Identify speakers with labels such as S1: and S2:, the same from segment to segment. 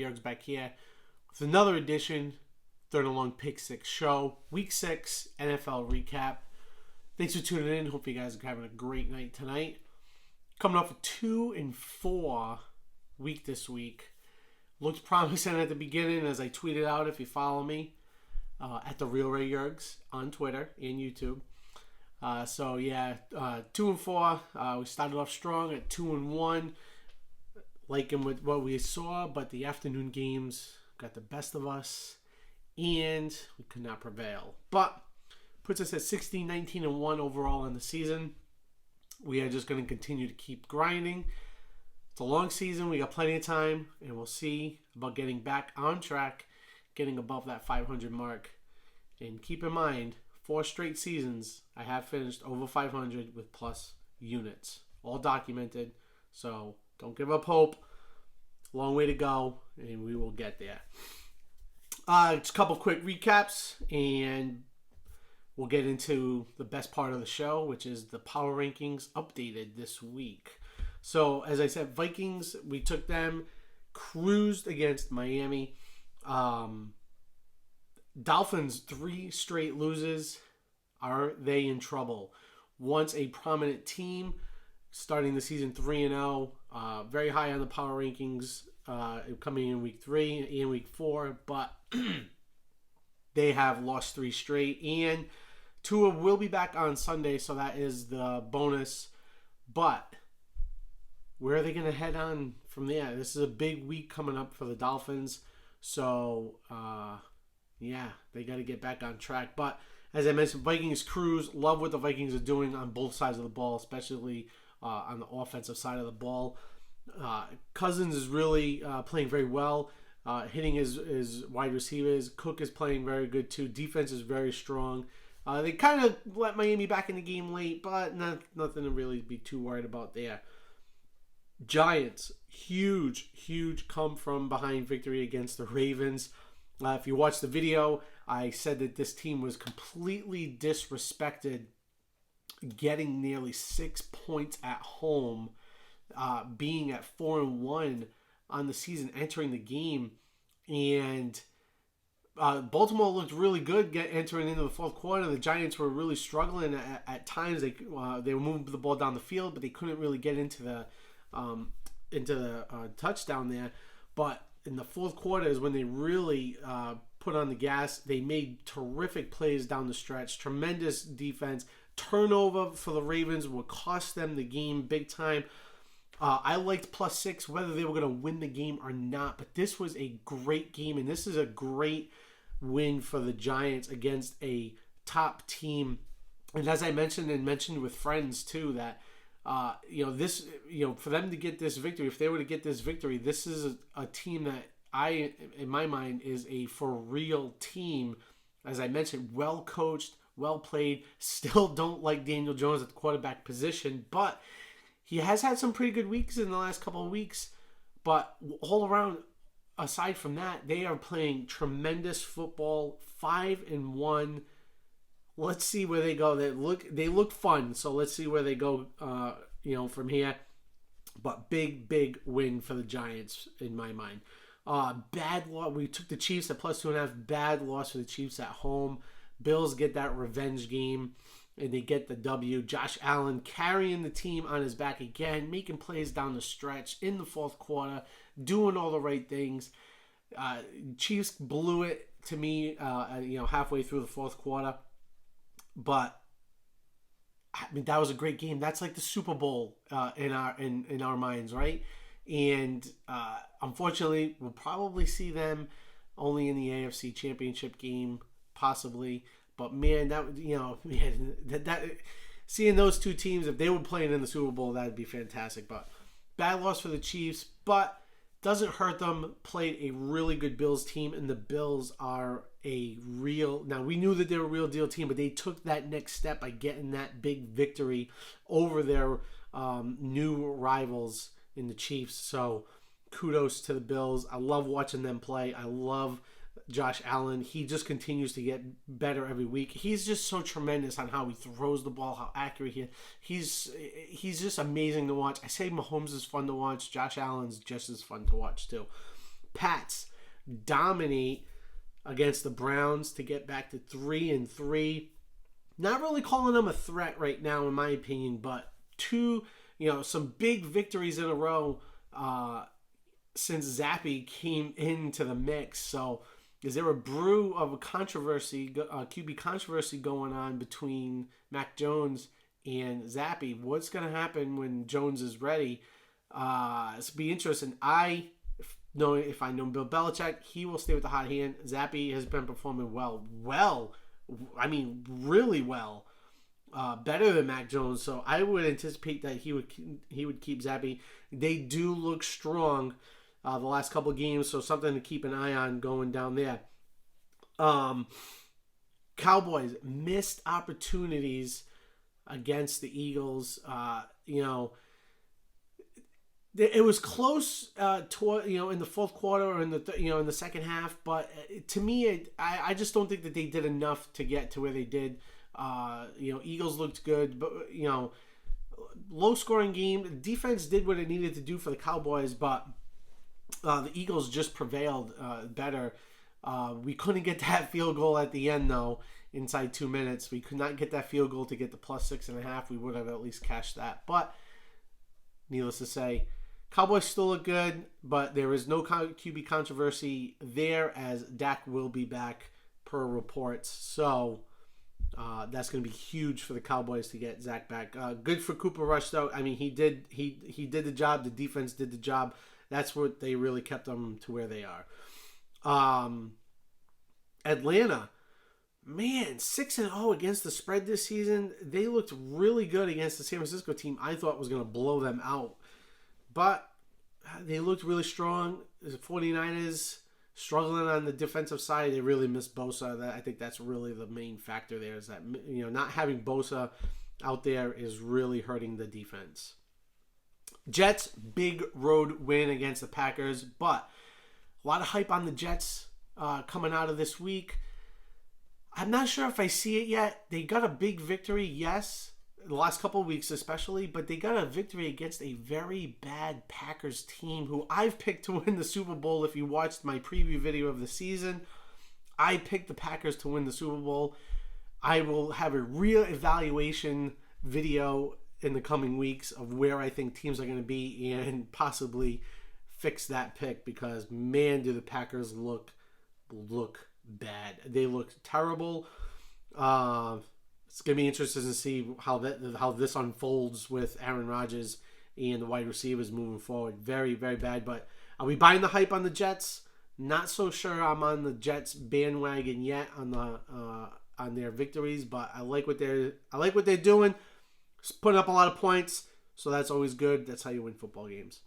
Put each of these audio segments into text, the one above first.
S1: Yergs back here with another edition, Third and Long Pick 6 show, Week 6 NFL recap. Thanks for tuning in. Hope you guys are having a great night tonight. Coming off a 2-4 week this week. Looked promising at the beginning, as I tweeted out, if you follow me, at the Real Ray Yergs on Twitter and YouTube. 2-4. We started off strong at 2-1, liking with what we saw, but the afternoon games got the best of us, and we could not prevail. But puts us at 16-19-1 overall in the season. We are just going to continue to keep grinding. It's a long season. We got plenty of time, and we'll see about getting back on track, getting above that 500 mark. And keep in mind, 4 straight seasons, I have finished over 500 with plus units. All documented, so don't give up hope. Long way to go, and we will get there. Just a couple quick recaps, and we'll get into the best part of the show, which is the power rankings updated this week. So, as I said, Vikings, we took them, cruised against Miami. Dolphins, 3 straight loses. Are they in trouble? Once a prominent team, starting the season 3-0, very high on the power rankings, coming in week 3 and week 4, but they have lost 3 straight. And Tua will be back on Sunday, so that is the bonus. But where are they going to head on from there? This is a big week coming up for the Dolphins. So, they got to get back on track. But as I mentioned, Vikings cruise. Love what the Vikings are doing on both sides of the ball, especially on the offensive side of the ball. Cousins is really playing very well, hitting his wide receivers. Cook is playing very good too. Defense is very strong. They kind of let Miami back in the game late, but nothing to really be too worried about there. Giants, huge come from behind victory against the Ravens. If you watch the video, I said that this team was completely disrespected, getting nearly 6 points at home, being at 4-1 on the season, entering the game. And Baltimore looked really good entering into the fourth quarter. The Giants were really struggling at times. They were moving the ball down the field, but they couldn't really get into the touchdown there. But in the fourth quarter is when they really put on the gas. They made terrific plays down the stretch. Tremendous defense. Turnover for the Ravens would cost them the game big time. I liked +6, whether they were going to win the game or not. But this was a great game, and this is a great win for the Giants against a top team. And as I mentioned with friends too, that for them to get this victory, if they were to get this victory, this is a team that in my mind, is a for real team. As I mentioned, well coached, well played. Still don't like Daniel Jones at the quarterback position, but he has had some pretty good weeks in the last couple of weeks. But all around, aside from that, they are playing tremendous football. 5-1. Let's see where they go. They look fun, so let's see where they go. From here. But big win for the Giants in my mind. Bad loss. We took the Chiefs at +2.5. Bad loss for the Chiefs at home. Bills get that revenge game, and they get the W. Josh Allen carrying the team on his back again, making plays down the stretch in the fourth quarter, doing all the right things. Chiefs blew it to me, halfway through the fourth quarter. But I mean, that was a great game. That's like the Super Bowl in our minds, right? And unfortunately, we'll probably see them only in the AFC Championship game, possibly. But man, seeing those two teams, if they were playing in the Super Bowl, that'd be fantastic. But bad loss for the Chiefs, but doesn't hurt them. Played a really good Bills team, and the Bills are now we knew that they were a real deal team, but they took that next step by getting that big victory over their new rivals in the Chiefs. So kudos to the Bills. I love watching them play. I love Josh Allen. He just continues to get better every week. He's just so tremendous on how he throws the ball, how accurate he is. He's just amazing to watch. I say Mahomes is fun to watch. Josh Allen's just as fun to watch too. Pats dominate against the Browns to get back to 3-3. Not really calling them a threat right now, in my opinion, but some big victories in a row since Zappe came into the mix. So is there a brew of a controversy, QB controversy going on between Mac Jones and Zappe? What's going to happen when Jones is ready? It's be interesting. If I know Bill Belichick, he will stay with the hot hand. Zappe has been performing well. I mean, really well. Better than Mac Jones. So I would anticipate that he would keep Zappe. They do look strong the last couple of games, so something to keep an eye on going down there. Cowboys missed opportunities against the Eagles. It was close in the fourth quarter or in the second half, but to me, I just don't think that they did enough to get to where they did. Eagles looked good, but low scoring game. The defense did what it needed to do for the Cowboys, but the Eagles just prevailed better. We couldn't get that field goal at the end though. Inside 2 minutes, we could not get that field goal to get the plus 6.5. We would have at least cashed that, but needless to say, Cowboys still look good, but there is no QB controversy there as Dak will be back per reports. So that's going to be huge for the Cowboys to get Zach back. Good for Cooper Rush though. I mean, he did the job. The defense did the job. That's what they really kept them to where they are. Atlanta, man, 6-0 against the spread this season. They looked really good against the San Francisco team I thought was going to blow them out. But they looked really strong. The 49ers struggling on the defensive side. They really missed Bosa. I think that's really the main factor there, is that not having Bosa out there is really hurting the defense. Jets, big road win against the Packers, but a lot of hype on the Jets coming out of this week. I'm not sure if I see it yet. They got a big victory, yes, the last couple of weeks especially, but they got a victory against a very bad Packers team who I've picked to win the Super Bowl. If you watched my preview video of the season, I picked the Packers to win the Super Bowl. I will have a real evaluation video in the coming weeks of where I think teams are going to be and possibly fix that pick, because man, do the Packers look bad. They look terrible. It's going to be interesting to see how this unfolds with Aaron Rodgers and the wide receivers moving forward. Very, very bad. But are we buying the hype on the Jets? Not so sure I'm on the Jets bandwagon yet on their victories, but I like what they're doing. Just putting up a lot of points, so that's always good. That's how you win football games.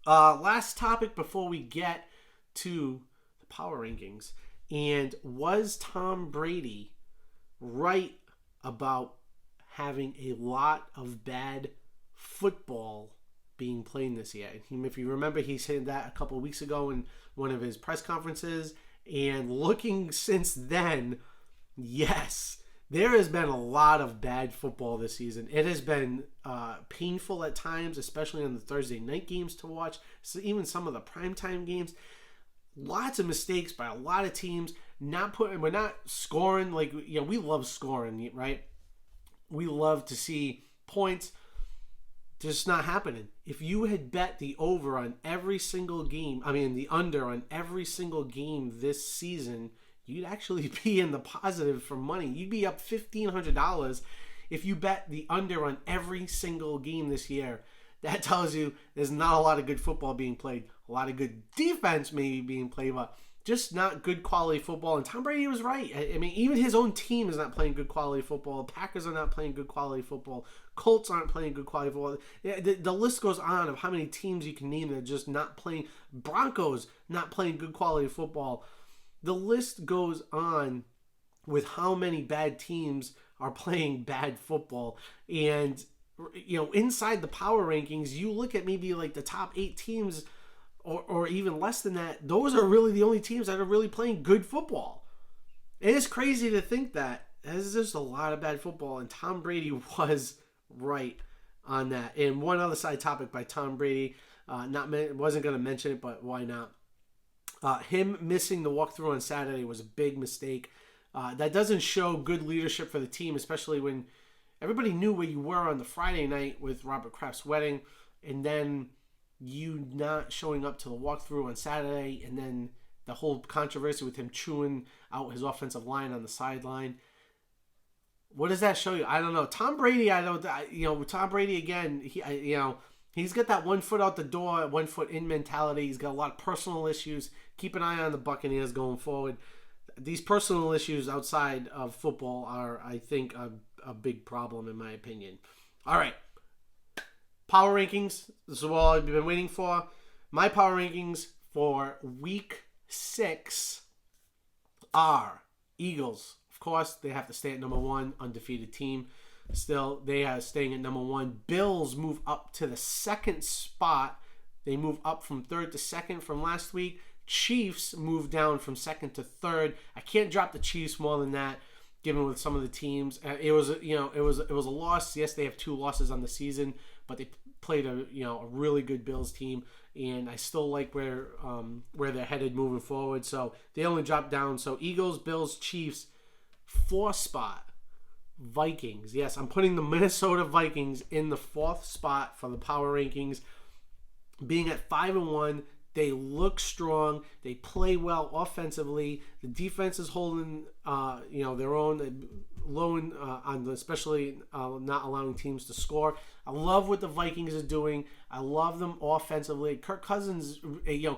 S1: Last topic before we get to the power rankings. And was Tom Brady right about having a lot of bad football being played this year? If you remember, he said that a couple of weeks ago in one of his press conferences. And looking since then, yes, there has been a lot of bad football this season. It has been painful at times, especially on the Thursday night games to watch. So even some of the primetime games. Lots of mistakes by a lot of teams. We're not scoring we love scoring, right? We love to see points. Just not happening. If you had bet the over on every single game, the under on every single game this season, you'd actually be in the positive for money. You'd be up $1,500 if you bet the under on every single game this year. That tells you there's not a lot of good football being played. A lot of good defense maybe being played, but just not good quality football. And Tom Brady was right. Even his own team is not playing good quality football. The Packers are not playing good quality football. Colts aren't playing good quality football. The list goes on of how many teams you can name that are just not playing. Broncos not playing good quality football. The list goes on with how many bad teams are playing bad football. And inside the power rankings, you look at maybe like the top 8 teams or even less than that. Those are really the only teams that are really playing good football. It is crazy to think that. There's just a lot of bad football, and Tom Brady was right on that. And one other side topic by Tom Brady, wasn't going to mention it, but why not? Him missing the walkthrough on Saturday was a big mistake. That doesn't show good leadership for the team, especially when everybody knew where you were on the Friday night with Robert Kraft's wedding, and then you not showing up to the walkthrough on Saturday, and then the whole controversy with him chewing out his offensive line on the sideline. What does that show you? I don't know. Tom Brady, Tom Brady again, he's got that 1 foot out the door, 1 foot in mentality. He's got a lot of personal issues. Keep an eye on the Buccaneers going forward. These personal issues outside of football are, I think, a big problem in my opinion. All right. Power rankings. This is what I've been waiting for. My power rankings for week 6 are Eagles. Of course, they have to stay at number 1, undefeated team. Still, they are staying at number 1. Bills move up to the 2nd spot. They move up from 3rd to 2nd from last week. Chiefs move down from 2nd to 3rd. I can't drop the Chiefs more than that, given with some of the teams. It was a loss. Yes, they have 2 losses on the season, but they played a really good Bills team, and I still like where they're headed moving forward. So they only dropped down. So Eagles, Bills, Chiefs, 4th spot. Vikings. Yes, I'm putting the Minnesota Vikings in the 4th spot for the power rankings. Being at 5-1, they look strong. They play well offensively. The defense is holding, their own, especially not allowing teams to score. I love what the Vikings are doing. I love them offensively. Kirk Cousins,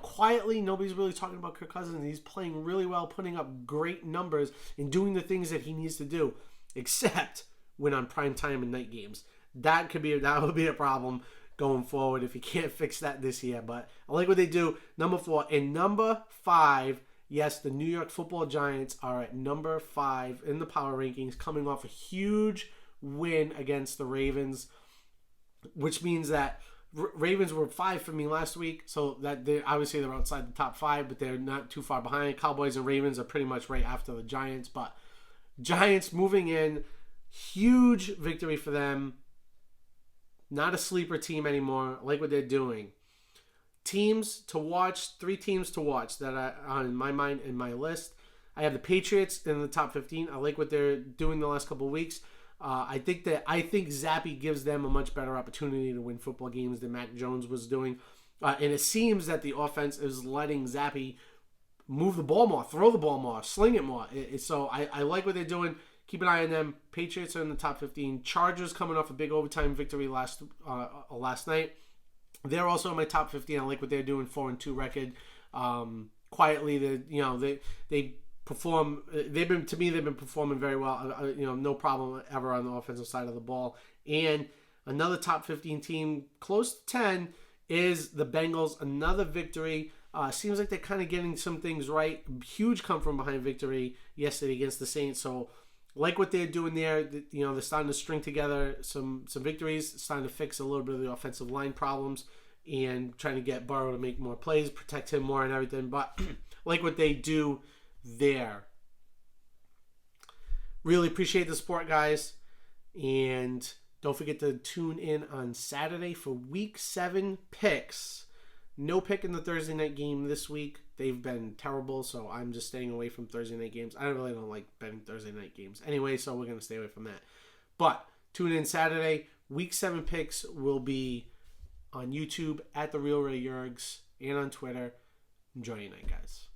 S1: quietly, nobody's really talking about Kirk Cousins. He's playing really well, putting up great numbers and doing the things that he needs to do, except when on prime time and night games. That would be a problem going forward if you can't fix that this year. But I like what they do. Number 4 and number 5. Yes, the New York Football Giants are at number 5 in the power rankings, coming off a huge win against the Ravens, which means that Ravens were 5 for me last week, so that they're outside the top 5, but they're not too far behind. Cowboys and Ravens are pretty much right after the Giants, but Giants moving in, huge victory for them. Not a sleeper team anymore. I like what they're doing. Teams to watch, 3 teams to watch that are in my mind in my list. I have the Patriots in the top 15. I like what they're doing the last couple of weeks. I think Zappe gives them a much better opportunity to win football games than Mac Jones was doing. And it seems that the offense is letting Zappe move the ball more, throw the ball more, sling it more. So I like what they're doing. Keep an eye on them. Patriots are in the top 15. Chargers coming off a big overtime victory last night. They're also in my top 15. I like what they're doing. 4-2 record. Quietly, they perform. They've been performing very well. No problem ever on the offensive side of the ball. And another top 15 team, close to 10, is the Bengals. Another victory. Seems like they're kind of getting some things right. Huge come from behind victory yesterday against the Saints. So like what they're doing there. They're starting to string together some victories, starting to fix a little bit of the offensive line problems, and trying to get Burrow to make more plays, protect him more and everything. But like what they do there. Really appreciate the support, guys. And don't forget to tune in on Saturday for Week 7 picks. No pick in the Thursday night game this week. They've been terrible, so I'm just staying away from Thursday night games. I really don't like betting Thursday night games anyway, so we're going to stay away from that. But tune in Saturday. Week 7 picks will be on YouTube at The Real Ray Yergs and on Twitter. Enjoy your night, guys.